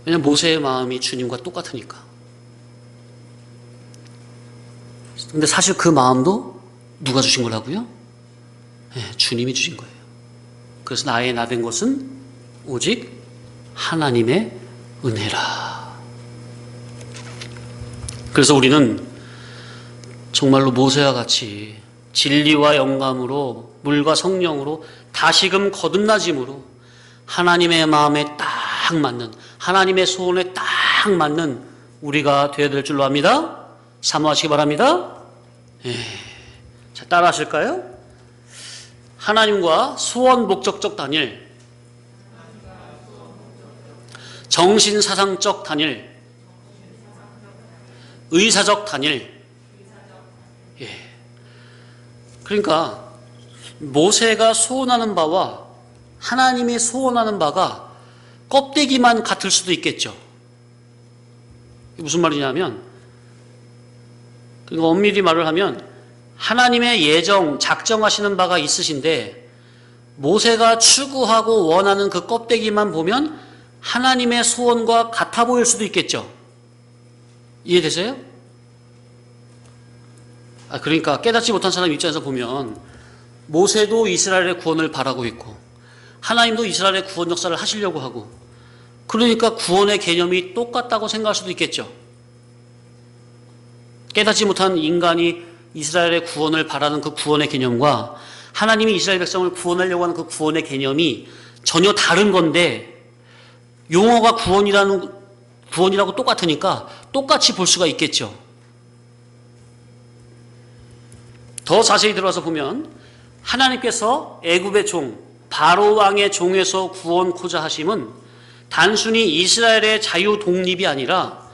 왜냐하면 모세의 마음이 주님과 똑같으니까. 근데 사실 그 마음도 누가 주신 거라고요? 네, 주님이 주신 거예요. 그래서 나의 나된 것은 오직 하나님의 은혜라. 그래서 우리는 정말로 모세와 같이 진리와 영감으로 물과 성령으로 다시금 거듭나짐으로 하나님의 마음에 딱 맞는, 하나님의 소원에 딱 맞는 우리가 되어야 될 줄로 압니다. 사모하시기 바랍니다. 자, 따라 하실까요? 하나님과 소원 목적적 단일, 정신사상적 단일, 의사적 단일. 그러니까 모세가 소원하는 바와 하나님이 소원하는 바가 껍데기만 같을 수도 있겠죠. 무슨 말이냐면, 그러니까 엄밀히 말을 하면 하나님의 예정, 작정하시는 바가 있으신데 모세가 추구하고 원하는 그 껍데기만 보면 하나님의 소원과 같아 보일 수도 있겠죠. 이해되세요? 그러니까 깨닫지 못한 사람 입장에서 보면 모세도 이스라엘의 구원을 바라고 있고 하나님도 이스라엘의 구원 역사를 하시려고 하고, 그러니까 구원의 개념이 똑같다고 생각할 수도 있겠죠. 깨닫지 못한 인간이 이스라엘의 구원을 바라는 그 구원의 개념과 하나님이 이스라엘 백성을 구원하려고 하는 그 구원의 개념이 전혀 다른 건데 용어가 구원이라고 똑같으니까 똑같이 볼 수가 있겠죠. 더 자세히 들어가서 보면 하나님께서 애굽의 종 바로 왕의 종에서 구원코자 하심은 단순히 이스라엘의 자유 독립이 아니라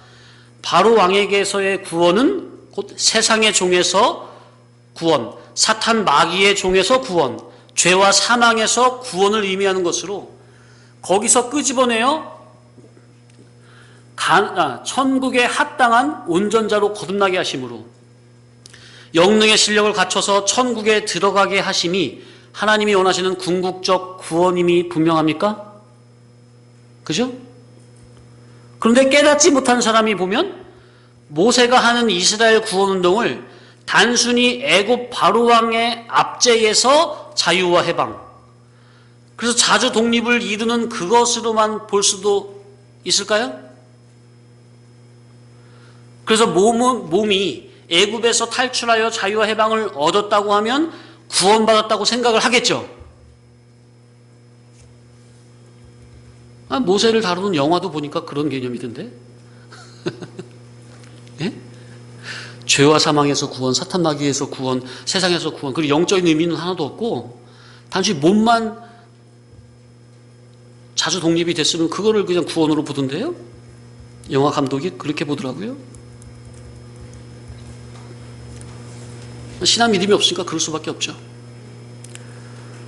바로 왕에게서의 구원은 곧 세상의 종에서 구원, 사탄 마귀의 종에서 구원, 죄와 사망에서 구원을 의미하는 것으로 거기서 끄집어내어 천국에 합당한 온전자로 거듭나게 하심으로 영능의 실력을 갖춰서 천국에 들어가게 하심이 하나님이 원하시는 궁극적 구원임이 분명합니까? 그죠? 그런데 깨닫지 못한 사람이 보면 모세가 하는 이스라엘 구원운동을 단순히 애굽 바로왕의 압제에서 자유와 해방, 그래서 자주 독립을 이루는 그것으로만 볼 수도 있을까요? 그래서 몸이 애굽에서 탈출하여 자유와 해방을 얻었다고 하면 구원받았다고 생각을 하겠죠. 모세를 다루는 영화도 보니까 그런 개념이던데. 예? 죄와 사망에서 구원, 사탄 마귀에서 구원, 세상에서 구원, 그리고 영적인 의미는 하나도 없고 단지 몸만 자주 독립이 됐으면 그거를 그냥 구원으로 보던데요. 영화 감독이 그렇게 보더라고요. 신앙 믿음이 없으니까 그럴 수밖에 없죠.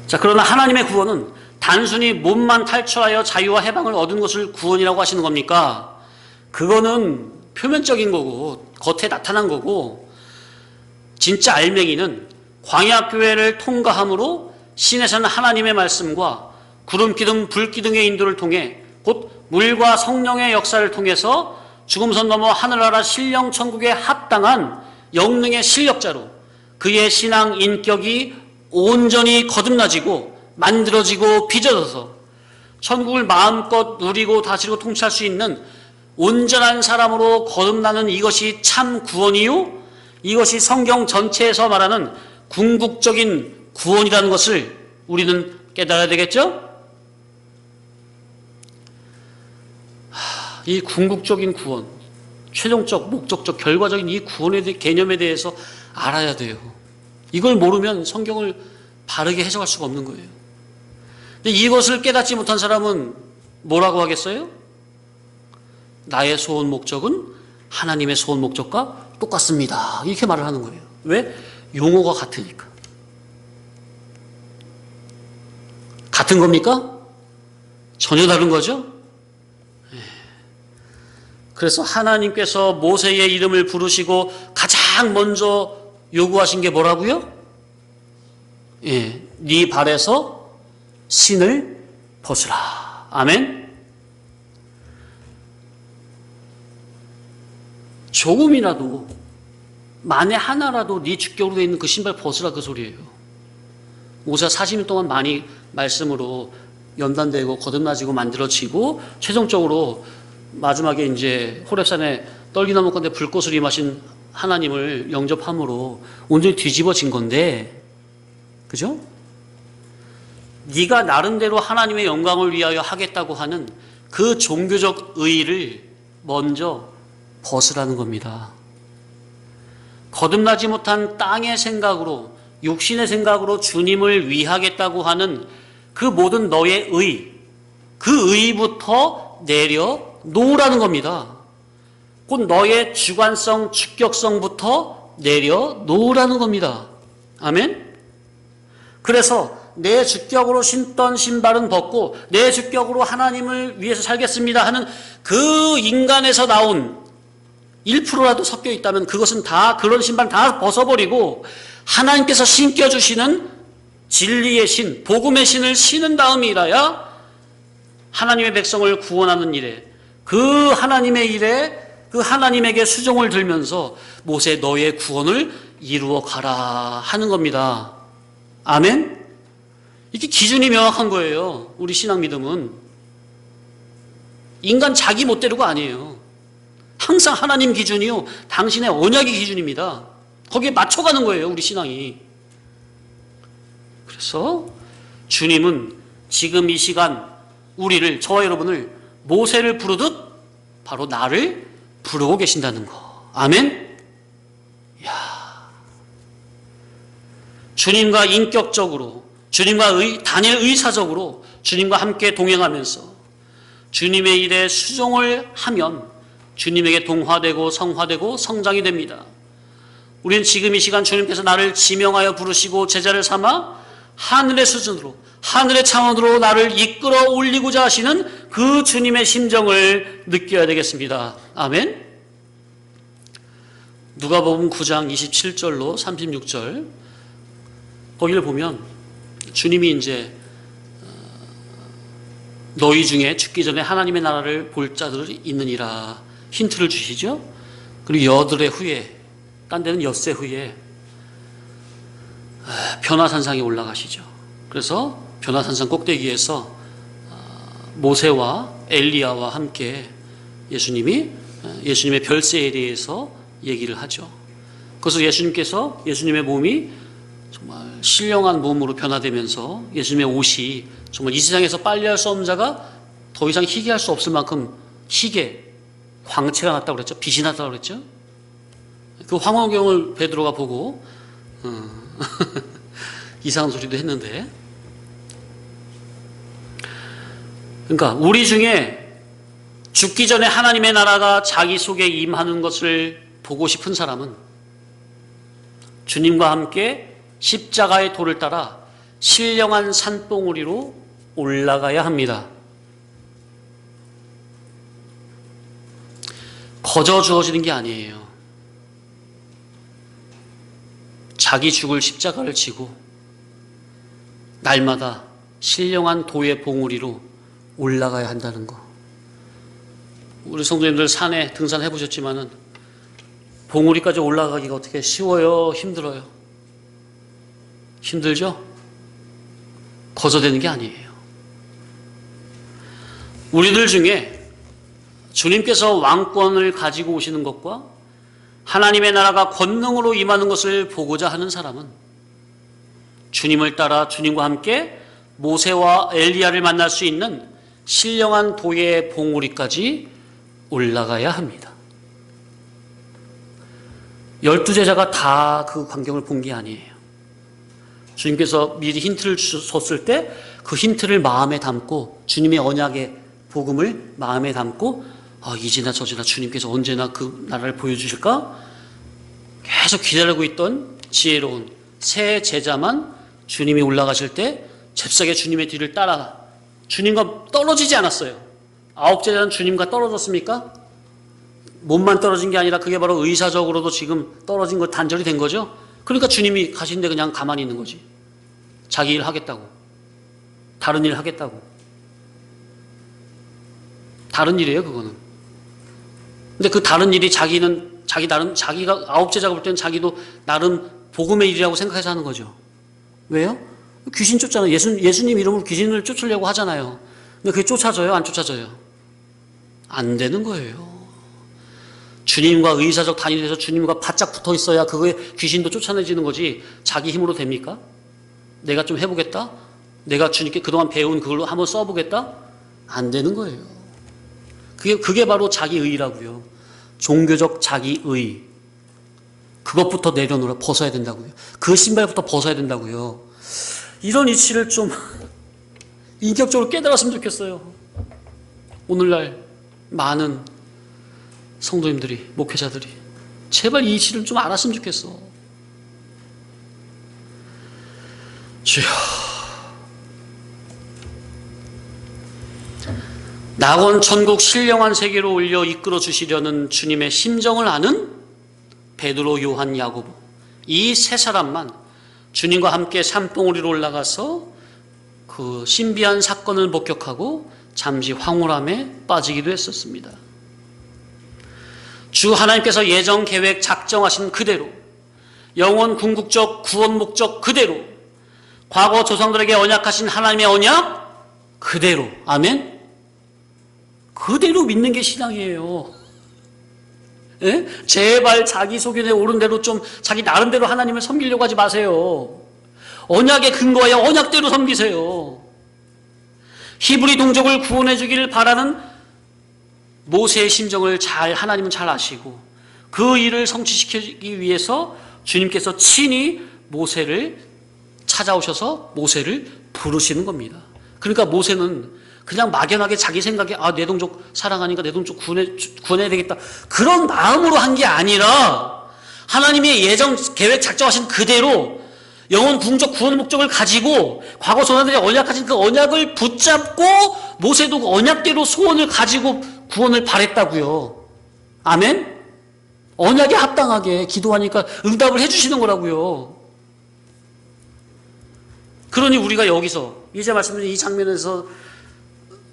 자, 그러나 하나님의 구원은 단순히 몸만 탈출하여 자유와 해방을 얻은 것을 구원이라고 하시는 겁니까? 그거는 표면적인 거고 겉에 나타난 거고, 진짜 알맹이는 광야교회를 통과함으로 신에서는 하나님의 말씀과 구름기둥 불기둥의 인도를 통해 곧 물과 성령의 역사를 통해서 죽음선 넘어 하늘나라 신령천국에 합당한 영능의 실력자로 그의 신앙 인격이 온전히 거듭나지고 만들어지고 빚어져서 천국을 마음껏 누리고 다스리고 통치할 수 있는 온전한 사람으로 거듭나는 이것이 참 구원이요, 이것이 성경 전체에서 말하는 궁극적인 구원이라는 것을 우리는 깨달아야 되겠죠? 이 궁극적인 구원, 최종적, 목적적, 결과적인 이 구원의 개념에 대해서 알아야 돼요. 이걸 모르면 성경을 바르게 해석할 수가 없는 거예요. 근데 이것을 깨닫지 못한 사람은 뭐라고 하겠어요? 나의 소원 목적은 하나님의 소원 목적과 똑같습니다. 이렇게 말을 하는 거예요. 왜? 용어가 같으니까. 같은 겁니까? 전혀 다른 거죠? 그래서 하나님께서 모세의 이름을 부르시고 가장 먼저 요구하신 게 뭐라고요? 네 발에서 신을 벗으라. 아멘. 조금이라도, 만에 하나라도 네 주격으로 되어 있는 그 신발 벗으라, 그 소리예요. 모세가 40년 동안 많이 말씀으로 연단되고 거듭나지고 만들어지고 최종적으로 마지막에 이제 호렙산에 떨기나무 건데 불꽃을 임하신 하나님을 영접함으로 온전히 뒤집어진 건데, 그죠? 네가 나름대로 하나님의 영광을 위하여 하겠다고 하는 그 종교적 의의를 먼저 벗으라는 겁니다. 거듭나지 못한 땅의 생각으로, 육신의 생각으로 주님을 위하겠다고 하는 그 모든 너의 의, 그 의부터 내려놓으라는 겁니다. 곧 너의 주관성, 주격성부터 내려놓으라는 겁니다. 아멘? 그래서 내 주격으로 신던 신발은 벗고 내 주격으로 하나님을 위해서 살겠습니다 하는 그 인간에서 나온 1%라도 섞여 있다면 그것은 다, 그런 신발 다 벗어버리고 하나님께서 신겨주시는 진리의 신, 복음의 신을 신은 다음이라야 하나님의 백성을 구원하는 일에, 그 하나님의 일에, 그 하나님에게 수종을 들면서 모세 너의 구원을 이루어 가라 하는 겁니다. 아멘? 이게 기준이 명확한 거예요. 우리 신앙 믿음은. 인간 자기 멋대로가 아니에요. 항상 하나님 기준이요, 당신의 언약의 기준입니다. 거기에 맞춰가는 거예요, 우리 신앙이. 그래서 주님은 지금 이 시간 우리를, 저와 여러분을 모세를 부르듯 바로 나를 부르고 계신다는 거. 아멘? 이야. 주님과 인격적으로, 주님과 단일 의사적으로 주님과 함께 동행하면서 주님의 일에 수종을 하면 주님에게 동화되고 성화되고 성장이 됩니다. 우리는 지금 이 시간 주님께서 나를 지명하여 부르시고 제자를 삼아 하늘의 수준으로, 하늘의 차원으로 나를 이끌어 올리고자 하시는 그 주님의 심정을 느껴야 되겠습니다. 아멘. 누가복음 9장 27절로 36절, 거기를 보면 주님이 이제 너희 중에 죽기 전에 하나님의 나라를 볼 자들이 있느니라 힌트를 주시죠. 그리고 여드레 후에, 딴 데는 엿새 후에 변화산상에 올라가시죠. 그래서 변화산상 꼭대기에서 모세와 엘리야와 함께 예수님이 예수님의 별세에 대해서 얘기를 하죠. 그래서 예수님께서, 예수님의 몸이 정말 신령한 몸으로 변화되면서 예수님의 옷이 정말 이 세상에서 빨리할 수 없는 자가 더 이상 희귀할 수 없을 만큼 희게 광채가 났다고 그랬죠. 빛이 났다고 그랬죠. 그 황홀경을 베드로가 보고 이상한 소리도 했는데, 그러니까 우리 중에 죽기 전에 하나님의 나라가 자기 속에 임하는 것을 보고 싶은 사람은 주님과 함께 십자가의 도를 따라 신령한 산봉우리로 올라가야 합니다. 거저 주어지는 게 아니에요. 자기 죽을 십자가를 지고 날마다 신령한 도의 봉우리로 올라가야 한다는 거. 우리 성도님들 산에 등산해 보셨지만은 봉우리까지 올라가기가 어떻게 쉬워요? 힘들어요? 힘들죠? 거저 되는 게 아니에요. 우리들 중에 주님께서 왕권을 가지고 오시는 것과 하나님의 나라가 권능으로 임하는 것을 보고자 하는 사람은 주님을 따라 주님과 함께 모세와 엘리야를 만날 수 있는 신령한 도의 봉우리까지 올라가야 합니다. 12제자가 다 그 광경을 본 게 아니에요. 주님께서 미리 힌트를 줬을 때 그 힌트를 마음에 담고 주님의 언약의 복음을 마음에 담고 이지나 저지나 주님께서 언제나 그 나라를 보여주실까? 계속 기다리고 있던 지혜로운 세 제자만 주님이 올라가실 때 잽싸게 주님의 뒤를 따라 주님과 떨어지지 않았어요. 9제자는 주님과 떨어졌습니까? 몸만 떨어진 게 아니라 그게 바로 의사적으로도 지금 떨어진 거 단절이 된 거죠. 그러니까 주님이 가신데 그냥 가만히 있는 거지. 자기 일 하겠다고. 다른 일 하겠다고. 다른 일이에요, 그거는. 근데 그 다른 일이 자기가 9제자가 볼 때는 자기도 나름 복음의 일이라고 생각해서 하는 거죠. 왜요? 귀신 쫓잖아요. 예수님 이름으로 귀신을 쫓으려고 하잖아요. 근데 그게 쫓아져요? 안 쫓아져요? 안 되는 거예요. 주님과 의사적 단일해서 주님과 바짝 붙어 있어야 그거에 귀신도 쫓아내지는 거지. 자기 힘으로 됩니까? 내가 좀 해보겠다? 내가 주님께 그동안 배운 그걸로 한번 써보겠다? 안 되는 거예요. 그게 바로 자기의라고요. 종교적 자기의. 그것부터 내려놓으라. 벗어야 된다고요. 그 신발부터 벗어야 된다고요. 이런 이치를 좀 인격적으로 깨달았으면 좋겠어요. 오늘날 많은 성도님들이, 목회자들이 제발 이 이치를 좀 알았으면 좋겠어. 주여, 낙원 천국 신령한 세계로 올려 이끌어 주시려는 주님의 심정을 아는 베드로, 요한, 야고보, 이 세 사람만 주님과 함께 산봉우리로 올라가서 그 신비한 사건을 목격하고 잠시 황홀함에 빠지기도 했었습니다. 주 하나님께서 예정 계획 작정하신 그대로, 영원 궁극적 구원 목적 그대로, 과거 조상들에게 언약하신 하나님의 언약 그대로, 아멘? 그대로 믿는 게 신앙이에요. 예? 제발 자기 소견에 오른 대로 좀 자기 나름대로 하나님을 섬기려고 하지 마세요. 언약에 근거하여 언약대로 섬기세요. 히브리 동족을 구원해 주기를 바라는 모세의 심정을 하나님은 잘 아시고 그 일을 성취시키기 위해서 주님께서 친히 모세를 찾아오셔서 모세를 부르시는 겁니다. 그러니까 모세는 그냥 막연하게 자기 생각에 내 동족 사랑하니까 내 동족 구원해야 되겠다, 그런 마음으로 한 게 아니라 하나님의 예정 계획 작정하신 그대로 영원 궁적 구원 목적을 가지고 과거 조상들이 언약하신 그 언약을 붙잡고 모세도 그 언약대로 소원을 가지고 구원을 바랬다고요. 아멘? 언약에 합당하게 기도하니까 응답을 해주시는 거라고요. 그러니 우리가 여기서 이제 말씀드린 이 장면에서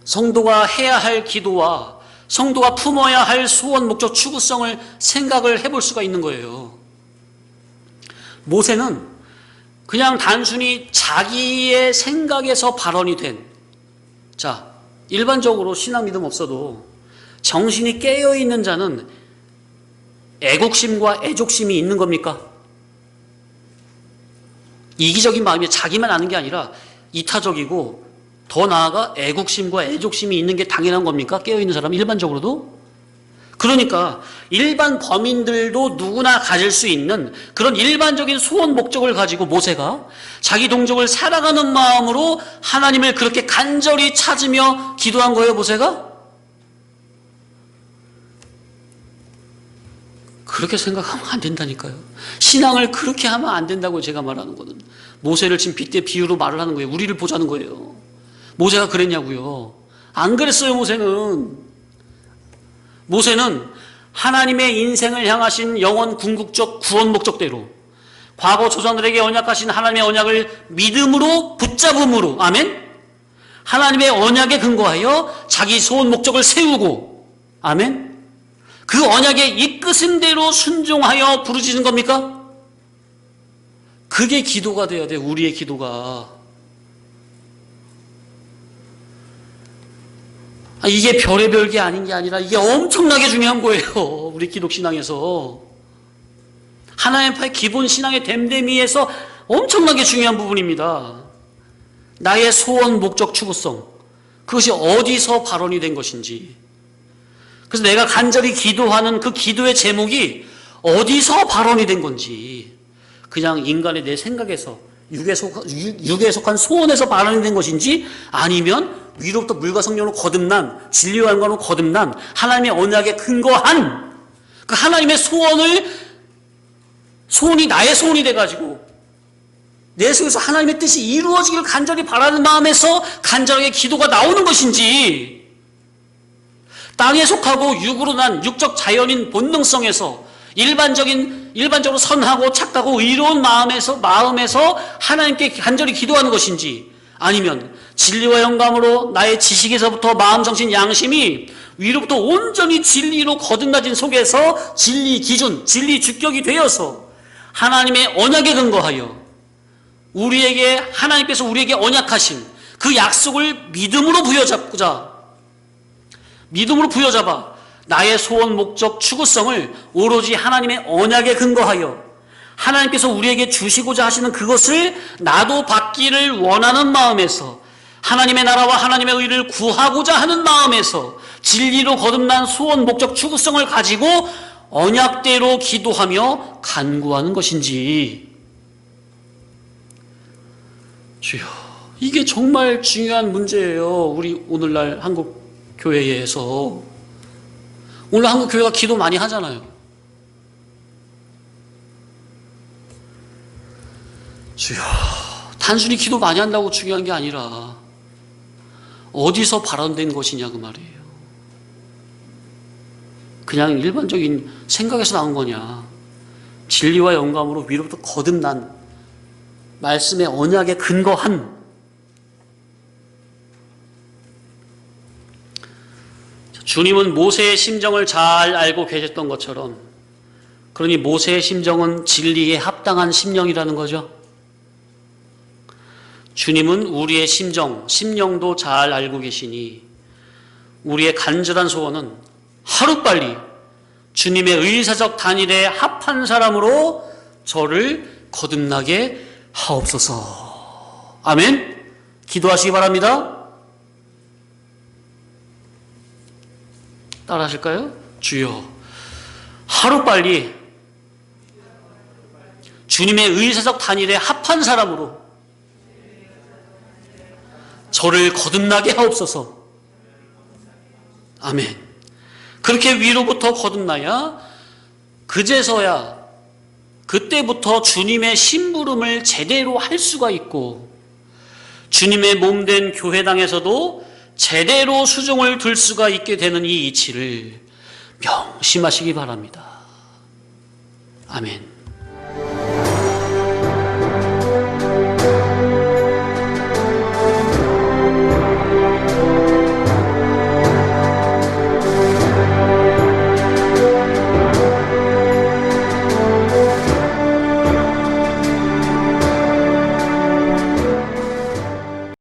성도가 해야 할 기도와 성도가 품어야 할 소원, 목적, 추구성을 생각을 해볼 수가 있는 거예요. 모세는 그냥 단순히 자기의 생각에서 발언이 된, 일반적으로 신앙 믿음 없어도 정신이 깨어있는 자는 애국심과 애족심이 있는 겁니까? 이기적인 마음이 자기만 아는 게 아니라 이타적이고 더 나아가 애국심과 애족심이 있는 게 당연한 겁니까? 깨어있는 사람 일반적으로도? 그러니까 일반 범인들도 누구나 가질 수 있는 그런 일반적인 소원 목적을 가지고 모세가 자기 동족을 사랑하는 마음으로 하나님을 그렇게 간절히 찾으며 기도한 거예요, 모세가? 그렇게 생각하면 안 된다니까요. 신앙을 그렇게 하면 안 된다고 제가 말하는 거는. 모세를 지금 빗대 비유로 말을 하는 거예요. 우리를 보자는 거예요. 모세가 그랬냐고요. 안 그랬어요, 모세는 하나님의 인생을 향하신 영원 궁극적 구원 목적대로 과거 조상들에게 언약하신 하나님의 언약을 믿음으로 붙잡음으로, 아멘? 하나님의 언약에 근거하여 자기 소원 목적을 세우고, 아멘? 그 언약에 이끄신 대로 순종하여 부르짖는 겁니까? 그게 기도가 돼야 돼, 우리의 기도가. 이게 별의별 게 아닌 게 아니라 이게 엄청나게 중요한 거예요. 우리 기독신앙에서. 하나님과의 기본 신앙의 됨됨이에서 엄청나게 중요한 부분입니다. 나의 소원, 목적, 추구성. 그것이 어디서 발원이 된 것인지. 그래서 내가 간절히 기도하는 그 기도의 제목이 어디서 발원이 된 건지. 그냥 인간의 내 생각에서 육에 속한 소원에서 발원이 된 것인지 아니면 위로부터 물과 성령으로 거듭난 진리와 영광으로 거듭난 하나님의 언약에 근거한 그 하나님의 소원이 나의 소원이 돼가지고 내 속에서 하나님의 뜻이 이루어지기를 간절히 바라는 마음에서 간절하게 기도가 나오는 것인지 땅에 속하고 육으로 난 육적 자연인 본능성에서 일반적으로 선하고 착하고 의로운 마음에서 하나님께 간절히 기도하는 것인지 아니면 진리와 영감으로 나의 지식에서부터 마음, 정신, 양심이 위로부터 온전히 진리로 거듭나진 속에서 진리 기준, 진리 주격이 되어서 하나님의 언약에 근거하여 하나님께서 우리에게 언약하신 그 약속을 믿음으로 부여잡아 나의 소원, 목적, 추구성을 오로지 하나님의 언약에 근거하여 하나님께서 우리에게 주시고자 하시는 그것을 나도 받기를 원하는 마음에서 하나님의 나라와 하나님의 의를 구하고자 하는 마음에서 진리로 거듭난 소원, 목적, 추구성을 가지고 언약대로 기도하며 간구하는 것인지. 주여, 이게 정말 중요한 문제예요. 우리 오늘날 한국 교회에서. 오늘 한국 교회가 기도 많이 하잖아요. 주여, 단순히 기도 많이 한다고 중요한 게 아니라 어디서 발원된 것이냐 그 말이에요. 그냥 일반적인 생각에서 나온 거냐, 진리와 영감으로 위로부터 거듭난 말씀의 언약에 근거한. 주님은 모세의 심정을 잘 알고 계셨던 것처럼, 그러니 모세의 심정은 진리에 합당한 심령이라는 거죠. 주님은 우리의 심령도 잘 알고 계시니 우리의 간절한 소원은 하루빨리 주님의 의사적 단일에 합한 사람으로 저를 거듭나게 하옵소서. 아멘. 기도하시기 바랍니다. 따라 하실까요? 주여, 하루빨리 주님의 의사적 단일에 합한 사람으로 저를 거듭나게 하옵소서. 아멘. 그렇게 위로부터 거듭나야 그때부터 주님의 심부름을 제대로 할 수가 있고 주님의 몸된 교회당에서도 제대로 수종을 둘 수가 있게 되는 이 이치를 명심하시기 바랍니다. 아멘.